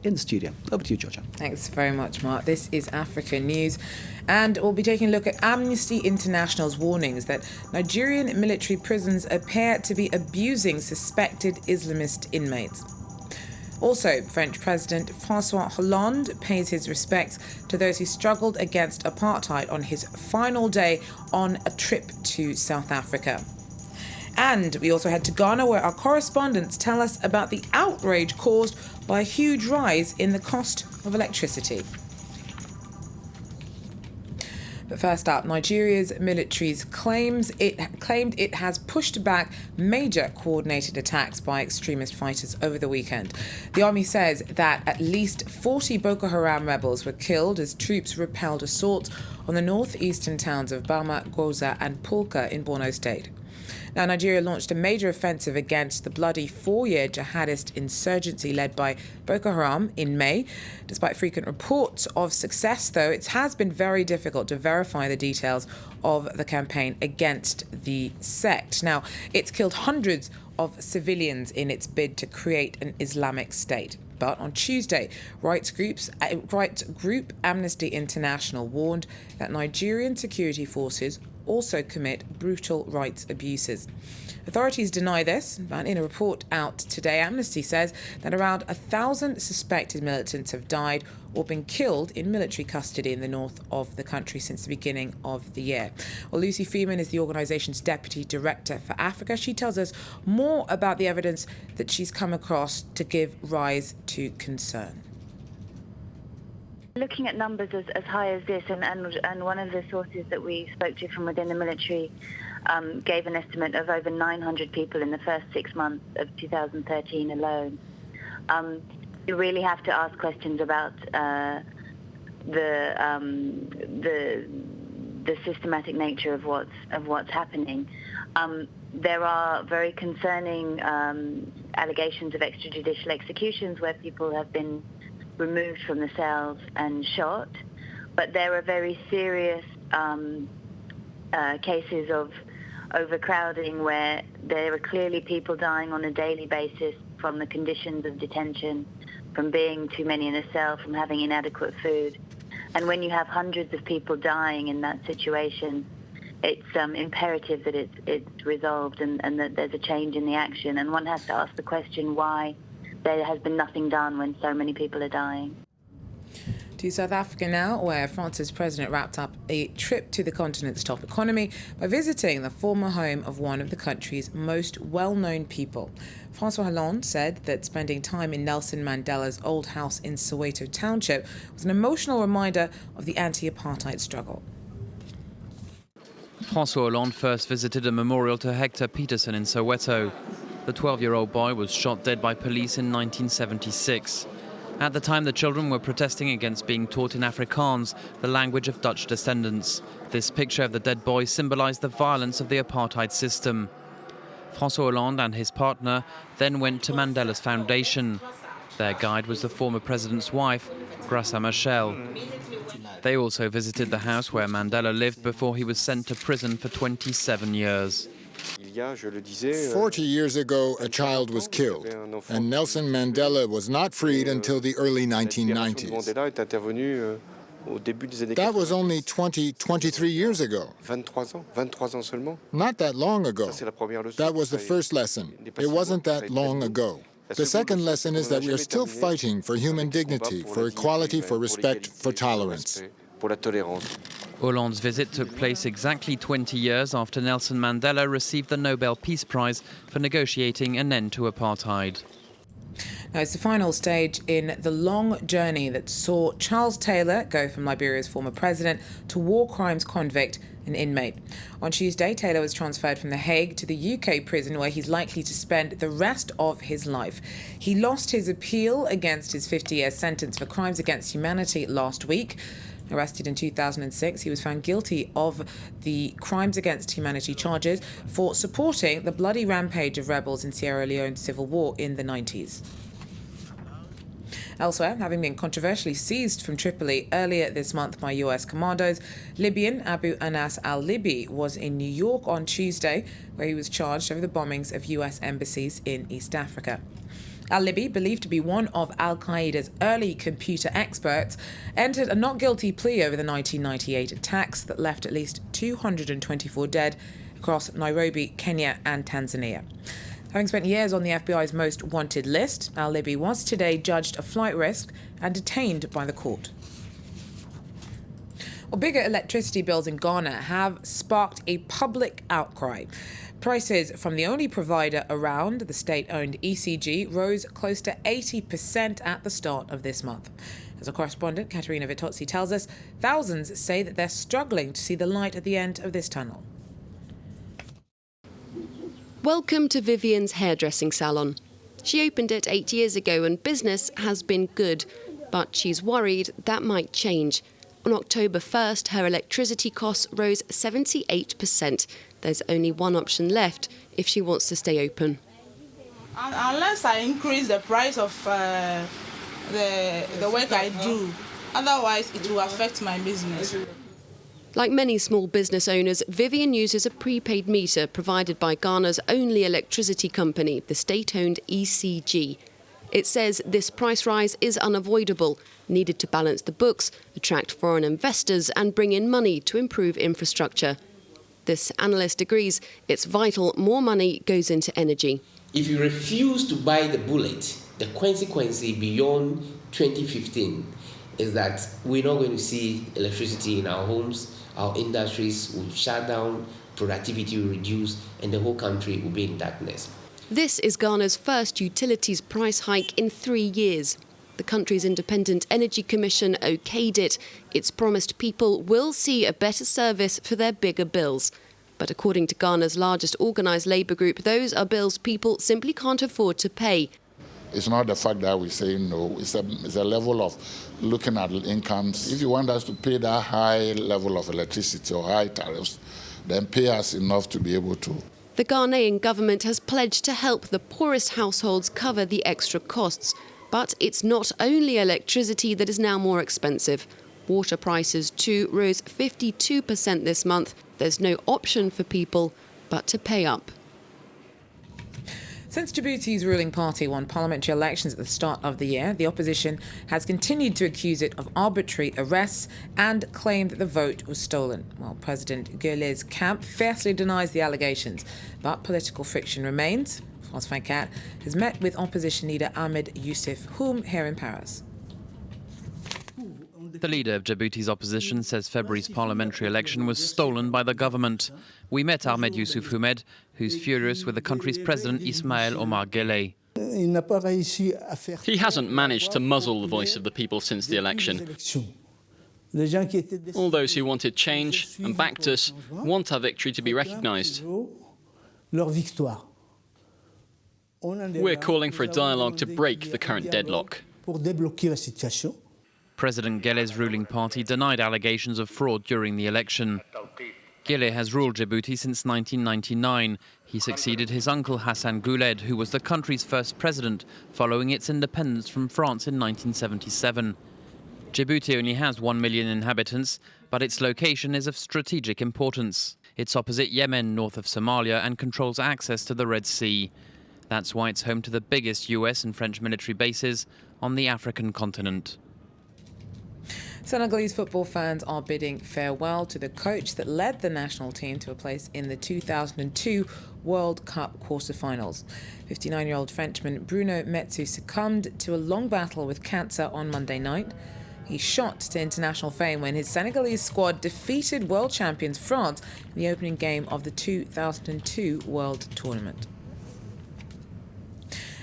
in the studio. Over to you, Georgia. Thanks very much, Mark. This is Africa News, and we'll be taking a look at Amnesty International's warnings that Nigerian military prisons appear to be abusing suspected Islamist inmates. Also, French President François Hollande pays his respects to those who struggled against apartheid on his final day on a trip to South Africa. And we also head to Ghana, where our correspondents tell us about the outrage caused by a huge rise in the cost of electricity. But first up, Nigeria's military claimed it has pushed back major coordinated attacks by extremist fighters over the weekend. The army says that at least 40 Boko Haram rebels were killed as troops repelled assaults on the northeastern towns of Bama, Goza and Pulka in Borno State. Now, Nigeria launched a major offensive against the bloody 4-year jihadist insurgency led by Boko Haram in May. Despite frequent reports of success, though, it has been very difficult to verify the details of the campaign against the sect. Now, it's killed hundreds of civilians in its bid to create an Islamic state. But on Tuesday, rights group Amnesty International warned that Nigerian security forces also commit brutal rights abuses. Authorities deny this, but in a report out today, Amnesty says that around 1,000 suspected militants have died or been killed in military custody in the north of the country since the beginning of the year. Well, Lucy Freeman is the organisation's Deputy Director for Africa. She tells us more about the evidence that she's come across to give rise to concern. Looking at numbers as high as this, and one of the sources that we spoke to from within the military gave an estimate of over 900 people in the first 6 months of 2013 alone. You really have to ask questions about the systematic nature of what's happening. There are very concerning allegations of extrajudicial executions where people have been removed from the cells and shot, but there are very serious cases of overcrowding where there are clearly people dying on a daily basis from the conditions of detention, from being too many in a cell, from having inadequate food. And when you have hundreds of people dying in that situation, it's imperative that it's resolved and that there's a change in the action. And one has to ask the question why there has been nothing done when so many people are dying. To South Africa now, where France's president wrapped up a trip to the continent's top economy by visiting the former home of one of the country's most well-known people. François Hollande said that spending time in Nelson Mandela's old house in Soweto township was an emotional reminder of the anti-apartheid struggle. François Hollande first visited a memorial to Hector Peterson in Soweto. The 12-year-old boy was shot dead by police in 1976. At the time, the children were protesting against being taught in Afrikaans, the language of Dutch descendants. This picture of the dead boy symbolized the violence of the apartheid system. François Hollande and his partner then went to Mandela's foundation. Their guide was the former president's wife, Graça Machel. They also visited the house where Mandela lived before he was sent to prison for 27 years. 40 years ago, a child was killed, and Nelson Mandela was not freed until the early 1990s. That was only 23 years ago. Not that long ago. That was the first lesson. It wasn't that long ago. The second lesson is that we are still fighting for human dignity, for equality, for respect, for tolerance. Hollande's visit took place exactly 20 years after Nelson Mandela received the Nobel Peace Prize for negotiating an end to apartheid. Now, it's the final stage in the long journey that saw Charles Taylor go from Liberia's former president to war crimes convict and inmate. On Tuesday, Taylor was transferred from The Hague to the UK prison where he's likely to spend the rest of his life. He lost his appeal against his 50-year sentence for crimes against humanity last week. Arrested in 2006, he was found guilty of the crimes against humanity charges for supporting the bloody rampage of rebels in Sierra Leone's civil war in the 90s. Elsewhere, having been controversially seized from Tripoli earlier this month by US commandos, Libyan Abu Anas al-Libi was in New York on Tuesday, where he was charged over the bombings of US embassies in East Africa. Al-Libi, believed to be one of Al-Qaeda's early computer experts, entered a not guilty plea over the 1998 attacks that left at least 224 dead across Nairobi, Kenya and Tanzania. Having spent years on the FBI's most wanted list, Al-Libi was today judged a flight risk and detained by the court. Well, bigger electricity bills in Ghana have sparked a public outcry. Prices from the only provider around, the state-owned ECG, rose close to 80% at the start of this month. As our correspondent, Katerina Vitozzi, tells us, thousands say that they're struggling to see the light at the end of this tunnel. Welcome to Vivian's hairdressing salon. She opened it 8 years ago and business has been good, but she's worried that might change. On October 1st, her electricity costs rose 78%. There's only one option left if she wants to stay open. Unless I increase the price of the work I do, otherwise it will affect my business. Like many small business owners, Vivian uses a prepaid meter provided by Ghana's only electricity company, the state-owned ECG. It says this price rise is unavoidable, needed to balance the books, attract foreign investors and bring in money to improve infrastructure. This analyst agrees it's vital more money goes into energy. If you refuse to buy the bullet, the consequence beyond 2015 is that we're not going to see electricity in our homes, our industries will shut down, productivity will reduce, and the whole country will be in darkness. This is Ghana's first utilities price hike in 3 years. The country's Independent Energy Commission okayed it. It's promised people will see a better service for their bigger bills. But according to Ghana's largest organised labour group, those are bills people simply can't afford to pay. It's not the fact that we say no, it's a level of looking at incomes. If you want us to pay that high level of electricity or high tariffs, then pay us enough to be able to. The Ghanaian government has pledged to help the poorest households cover the extra costs. But it's not only electricity that is now more expensive. Water prices too rose 52% this month. There's no option for people but to pay up. Since Djibouti's ruling party won parliamentary elections at the start of the year, the opposition has continued to accuse it of arbitrary arrests and claimed that the vote was stolen, while President Guelleh's camp fiercely denies the allegations. But political friction remains. France 24 has met with opposition leader Ahmed Youssouf Houm here in Paris. The leader of Djibouti's opposition says February's parliamentary election was stolen by the government. We met Ahmed Youssouf Houm, who's furious with the country's president Ismail Omar Guelleh. He hasn't managed to muzzle the voice of the people since the election. All those who wanted change and backed us want our victory to be recognised. We're calling for a dialogue to break the current deadlock. President Guelleh's ruling party denied allegations of fraud during the election. Guelleh has ruled Djibouti since 1999. He succeeded his uncle Hassan Gouled, who was the country's first president following its independence from France in 1977. Djibouti only has 1 million inhabitants, but its location is of strategic importance. It's opposite Yemen, north of Somalia, and controls access to the Red Sea. That's why it's home to the biggest US and French military bases on the African continent. Senegalese football fans are bidding farewell to the coach that led the national team to a place in the 2002 World Cup quarter-finals. 59-year-old Frenchman Bruno Metsu succumbed to a long battle with cancer on Monday night. He shot to international fame when his Senegalese squad defeated world champions France in the opening game of the 2002 World Tournament.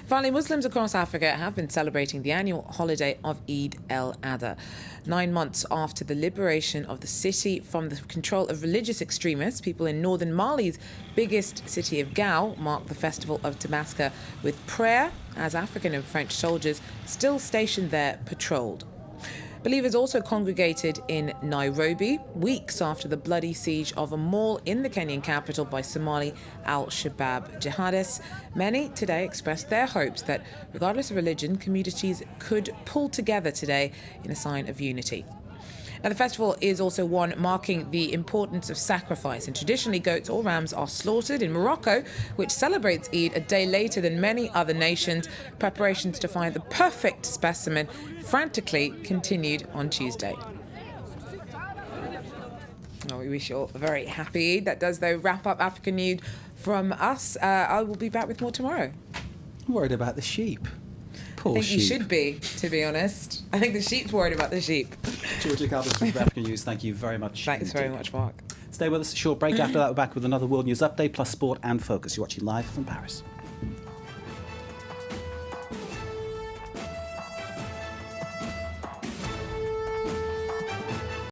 Finally, Muslims across Africa have been celebrating the annual holiday of Eid al-Adha. 9 months after the liberation of the city from the control of religious extremists, people in northern Mali's biggest city of Gao mark the festival of Damascus with prayer as African and French soldiers still stationed there patrolled. Believers also congregated in Nairobi, weeks after the bloody siege of a mall in the Kenyan capital by Somali al-Shabaab jihadists. Many today expressed their hopes that, regardless of religion, communities could pull together today in a sign of unity. Now, the festival is also one marking the importance of sacrifice, and traditionally goats or rams are slaughtered in Morocco, which celebrates Eid a day later than many other nations. Preparations to find the perfect specimen frantically continued on Tuesday. Oh, we wish you all a very happy Eid. That does, though, wrap up African News from us. I will be back with more tomorrow. I'm worried about the sheep. Poor I think sheep. you should be, to be honest. I think the sheep's worried about the sheep. Georgia Calvert from African News, thank you very much. Thanks very much, Mark. Stay with us. A short break. After that, we're back with another World News Update, plus sport and focus. You're watching live from Paris.